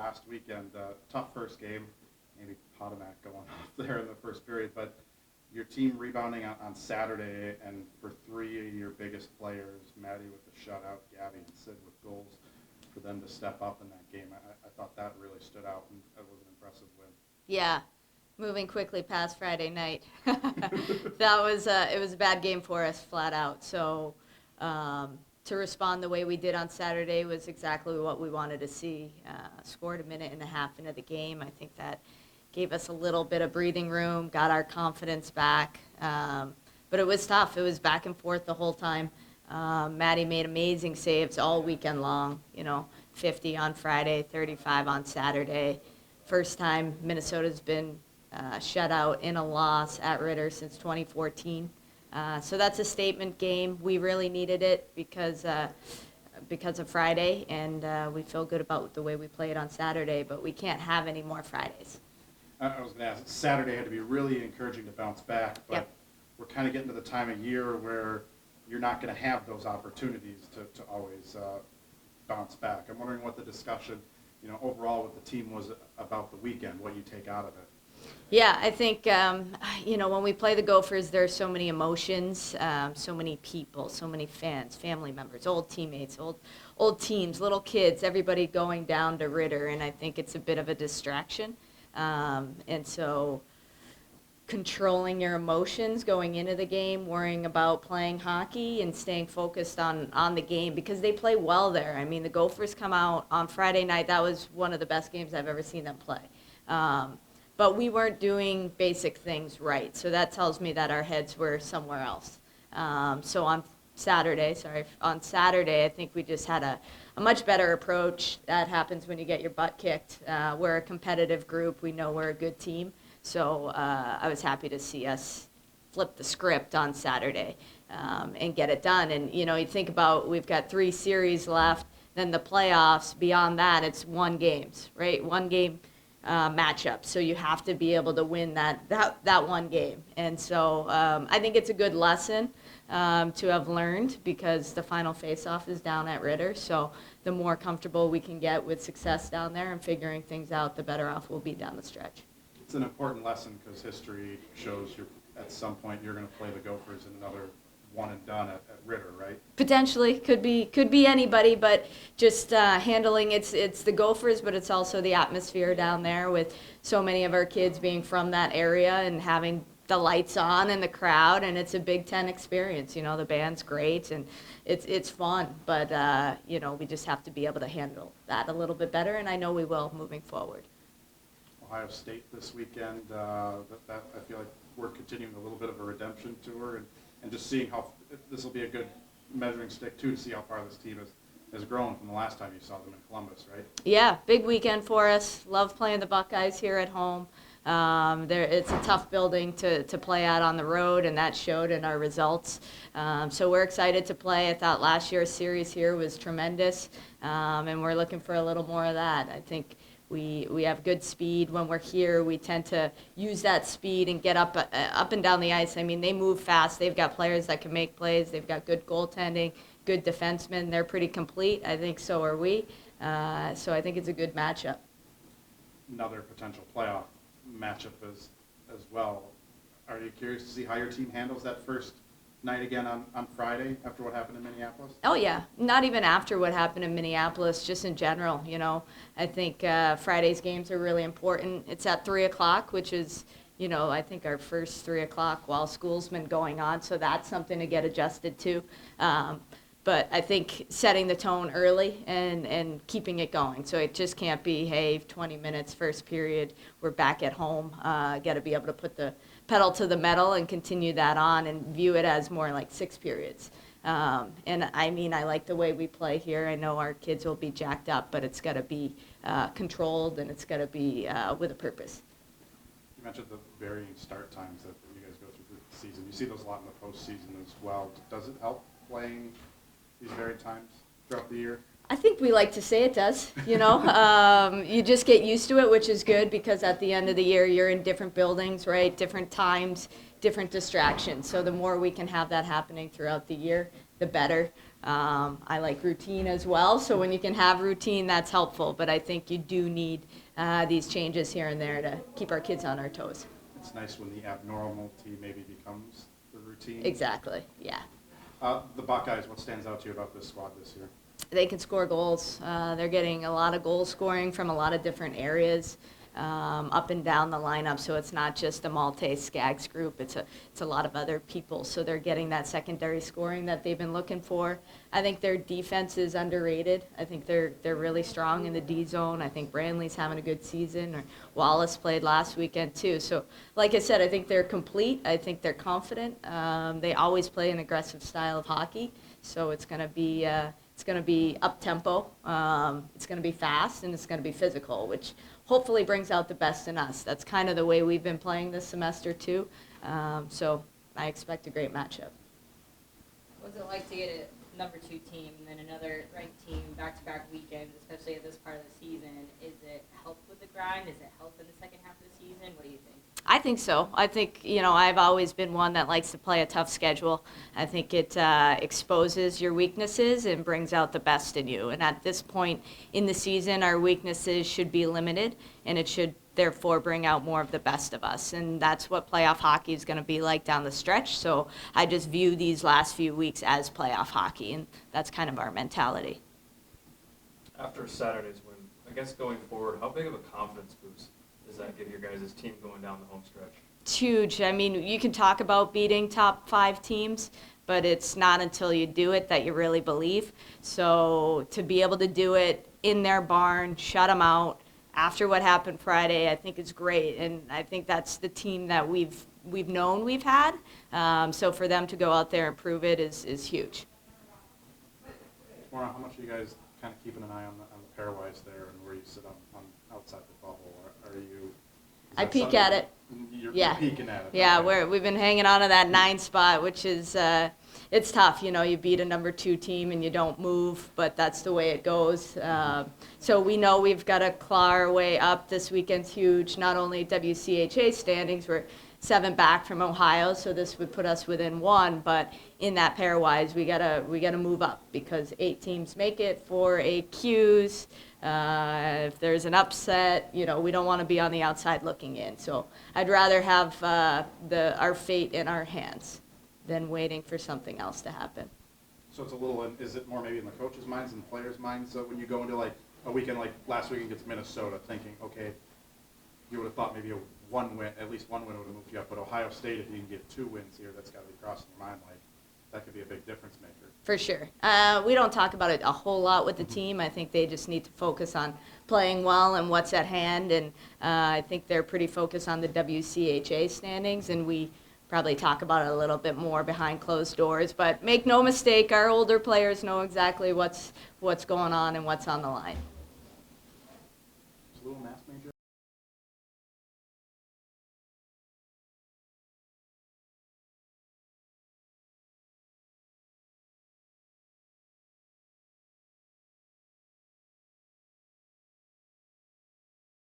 last weekend. Tough first game, maybe Potomac going off there in the first period, but your team rebounding on Saturday, and for three of your biggest players, Maddie with the shutout, Gabby and Sid with goals, for them to step up in that game, I thought that really stood out, and it was an impressive win. Yeah, moving quickly past Friday night. That was it was a bad game for us, flat out. So to respond the way we did on Saturday was exactly what we wanted to see. Scored a minute and a half into the game. I think that gave us a little bit of breathing room, got our confidence back. But it was tough. It was back and forth the whole time. Maddie made amazing saves all weekend long. 50 on Friday, 35 on Saturday. First time Minnesota's been shut out in a loss at Ritter since 2014. So that's a statement game. We really needed it because of Friday, and we feel good about the way we played on Saturday, but we can't have any more Fridays. I was going to ask, Saturday had to be really encouraging to bounce back, but Yep. we're kind of getting to the time of year where you're not going to have those opportunities to always bounce back. I'm wondering what the discussion, overall with the team was about the weekend, what you take out of it. Yeah, I think, when we play the Gophers, there's so many emotions, so many people, so many fans, family members, old teammates, old teams, little kids, everybody going down to Ritter, and I think it's a bit of a distraction. And so controlling your emotions going into the game, worrying about playing hockey and staying focused on the game because they play well there. I mean, the Gophers come out on Friday night. That was one of the best games I've ever seen them play. But we weren't doing basic things right. So that tells me that our heads were somewhere else. So on Saturday, I think we just had a much better approach. That happens when you get your butt kicked. We're a competitive group. We know we're a good team. So I was happy to see us flip the script on Saturday and get it done. And, you think about we've got 3 series left, then the playoffs. Beyond that, it's 1 games, right? 1 game matchup. So you have to be able to win that 1 game. And so I think it's a good lesson to have learned because the final face-off is down at Ritter. So the more comfortable we can get with success down there and figuring things out, the better off we'll be down the stretch. It's an important lesson because history shows at some point you're going to play the Gophers in another one and done at Ritter, right? Potentially, could be anybody, but just handling it's the Gophers, but it's also the atmosphere down there with so many of our kids being from that area and having the lights on and the crowd, and it's a Big Ten experience. The band's great and it's fun, but we just have to be able to handle that a little bit better, and I know we will moving forward. Ohio State this weekend, that I feel like we're continuing a little bit of a redemption tour and just seeing how this will be a good measuring stick too to see how far this team has grown from the last time you saw them in Columbus, right? Yeah, big weekend for us. Love playing the Buckeyes here at home. It's a tough building to play at on the road, and that showed in our results. So we're excited to play. I thought last year's series here was tremendous, and we're looking for a little more of that. I think we have good speed. When we're here, we tend to use that speed and get up and down the ice. I mean, they move fast. They've got players that can make plays. They've got good goaltending, good defensemen. They're pretty complete. I think so are we. So I think it's a good matchup. Another potential playoff matchup as well. Are you curious to see how your team handles that first night again on Friday after what happened in Minneapolis? Oh, yeah. Not even after what happened in Minneapolis, just in general. I think Friday's games are really important. It's at 3 o'clock, which is, I think our first 3 o'clock while school's been going on, so that's something to get adjusted to. But I think setting the tone early and keeping it going. So it just can't be, hey, 20 minutes, first period, we're back at home. Got to be able to put the pedal to the metal and continue that on and view it as more like 6 periods. And I mean, I like the way we play here. I know our kids will be jacked up, but it's got to be controlled and it's got to be with a purpose. You mentioned the varying start times that you guys go through the season. You see those a lot in the postseason as well. Does it help playing these varied times throughout the year? I think we like to say it does, You just get used to it, which is good because at the end of the year, you're in different buildings, right? Different times, different distractions. So the more we can have that happening throughout the year, the better. I like routine as well, so when you can have routine, that's helpful. But I think you do need these changes here and there to keep our kids on our toes. It's nice when the abnormality maybe becomes the routine. Exactly, yeah. The Buckeyes, what stands out to you about this squad this year? They can score goals. They're getting a lot of goal scoring from a lot of different areas up and down the lineup. So it's not just a Maltese Skaggs group. It's a lot of other people. So they're getting that secondary scoring that they've been looking for. I think their defense is underrated. I think they're really strong in the D zone. I think Brantley's having a good season. Or Wallace played last weekend too. So like I said, I think they're complete. I think they're confident. They always play an aggressive style of hockey. So it's going to be up tempo, it's going to be fast, and it's going to be physical, which hopefully brings out the best in us. That's kind of the way we've been playing this semester too. So I expect a great matchup. What's it like to get a number 2 team and then another ranked team back-to-back weekends, especially at this part of the season? Is it help with the grind? Is it help in the second half of the season? What do you think? I think so. I think, I've always been one that likes to play a tough schedule. I think it exposes your weaknesses and brings out the best in you. And at this point in the season, our weaknesses should be limited, and it should therefore bring out more of the best of us. And that's what playoff hockey is going to be like down the stretch. So I just view these last few weeks as playoff hockey, and that's kind of our mentality. After Saturday's win, I guess going forward, how big of a confidence boost does that give your guys' team going down the home stretch? It's huge. I mean, you can talk about beating top 5 teams, but it's not until you do it that you really believe. So to be able to do it in their barn, shut them out after what happened Friday, I think is great. And I think that's the team that we've known we've had. So for them to go out there and prove it is huge. Maura, how much are you guys kind of keeping an eye on the pairwise there and where you sit on outside the bubble? Are you? I peek at it. You're Yeah. peeking at it. Yeah, okay. we've been hanging on to that 9 spot, which is it's tough. You beat a number 2 team and you don't move, but that's the way it goes. So we know we've got to claw our way up. This weekend's huge. Not only WCHA standings, we're 7 back from Ohio, so this would put us within 1. But in that pairwise, we gotta move up because 8 teams make it, 4 AQs. If there's an upset, we don't want to be on the outside looking in. So I'd rather have our fate in our hands than waiting for something else to happen. So it's is it more maybe in the coaches' minds and the players' minds? So when you go into like a weekend like last weekend against Minnesota, thinking, okay, you would have thought maybe at least one win would have moved you up. But Ohio State, if you can get 2 wins here, that's got to be crossing your mind. Like that could be a big difference maker. For sure. We don't talk about it a whole lot with the team. I think they just need to focus on playing well and what's at hand. And I think they're pretty focused on the WCHA standings, and we probably talk about it a little bit more behind closed doors. But make no mistake, our older players know exactly what's going on and what's on the line. It's a little math major.